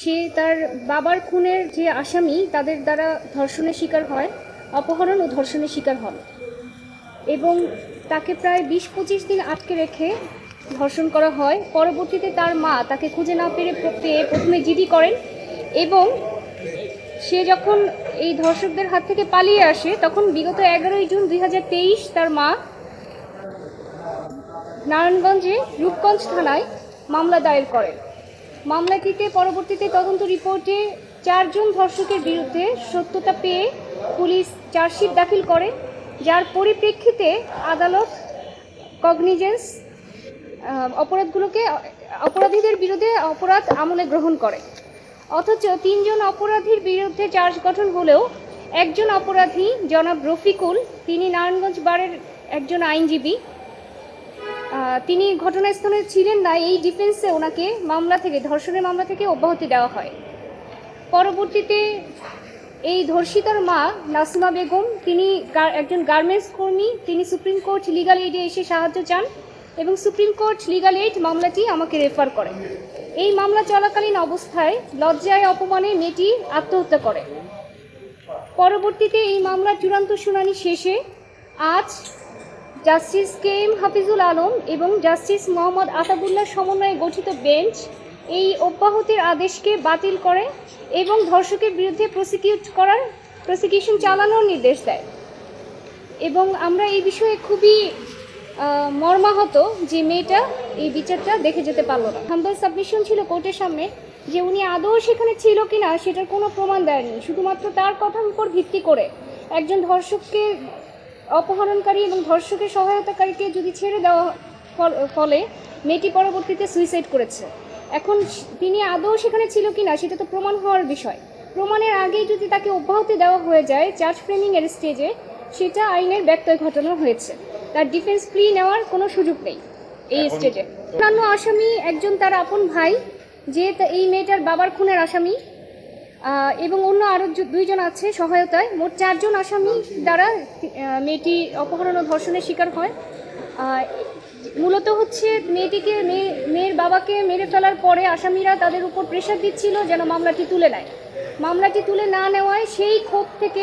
সে তার বাবার খুনের যে আসামি তাদের দ্বারা ধর্ষণের শিকার হয়, অপহরণ ও ধর্ষণের শিকার হন এবং তাকে প্রায় ২০-২৫ দিন আটকে রেখে ধর্ষণ করা হয়। পরবর্তীতে তার মা তাকে খুঁজে না পেয়ে প্রথমে জিডি করেন এবং সে যখন এই ধর্ষকদের হাত থেকে পালিয়ে আসে তখন বিগত ১১ই জুন ২০২৩ তার মা নারায়ণগঞ্জে রূপগঞ্জ থানায় মামলা দায়ের করেন। মামলাটিতে পরবর্তীতে তদন্ত রিপোর্টে ৪ জন ধর্ষকের বিরুদ্ধে সত্যতা পেয়ে পুলিশ চার্জশিট দাখিল করে, যার পরিপ্রেক্ষিতে আদালত কগনিজেন্স অপরাধীদের বিরুদ্ধে অপরাধ আমলে গ্রহণ করে। অথচ ৩ জন অপরাধীর বিরুদ্ধে চার্জ গঠন হলেও একজন অপরাধী জনাব রফিকুল, তিনি নারায়ণগঞ্জ বারের একজন আইনজীবী, তিনি ঘটনাস্থলে ছিলেন না। এই ডিফেন্সে ওনাকে ধর্ষণের মামলা থেকে অব্যাহতি দেওয়া হয়। পরবর্তীতে এই ধর্ষিতার মা নাসিমা বেগম, তিনি একজন গার্মেন্টস কর্মী, তিনি সুপ্রিম কোর্ট লিগাল এইডে এসে সাহায্য চান এবং সুপ্রিম কোর্ট লিগাল এইড মামলাটি আমাকে রেফার করে। এই মামলা চলাকালীন অবস্থায় লজ্জায় অপমানে মেয়েটি আত্মহত্যা করে। পরবর্তীতে এই মামলার চূড়ান্ত শুনানি শেষে আজ জাস্টিস কে.এম. হাফিজুল আলম এবং জাস্টিস মোহাম্মদ আতাবুল্লাহ সমন্বয়ে গঠিত বেঞ্চ এই অব্যাহতির আদেশকে বাতিল করে এবং ধর্ষকের বিরুদ্ধে প্রসিকিউশন চালানোর নির্দেশ দেয়। এবং আমরা এই বিষয়ে খুবই মর্মাহত যে মেয়েটা এই বিচারটা দেখে যেতে পারলো না। হাম্বল সাবমিশন ছিল কোর্টের সামনে যে উনি আদৌ সেখানে ছিল কিনা সেটার কোনো প্রমাণ দেয়নি। শুধুমাত্র তার কথার উপর ভিত্তি করে একজন ধর্ষককে, অপহরণকারী এবং ধর্ষকের সহায়তাকারীকে যদি ছেড়ে দেওয়া ফলে মেয়েটি পরবর্তীতে সুইসাইড করেছে। এখন তিনি আদৌ সেখানে ছিল কিনা সেটা তো প্রমাণ হওয়ার বিষয়। প্রমাণের আগেই যদি তাকে অব্যাহতি দেওয়া হয়ে যায় চার্জ ফ্রেমিংয়ের স্টেজে, সেটা আইনের ব্যত্যয় ঘটানো হয়েছে। তার ডিফেন্স প্লি নেওয়ার কোনো সুযোগ নেই এই স্টেজে। অন্যান্য আসামি একজন তার আপন ভাই, যে এই মেয়েটার বাবার খুনের আসামি, এবং অন্য আরও 2 জন আছে সহায়তায়। মোট 4 জন আসামি দ্বারা মেয়েটি অপহরণ ও ধর্ষণের শিকার হয়। মূলত হচ্ছে মেয়ের বাবাকে মেরে ফেলার পরে আসামিরা তাদের উপর প্রেশার দিচ্ছিল যেন মামলাটি তুলে নেয়। মামলাটি তুলে না নেওয়ায় সেই ক্ষোভ থেকে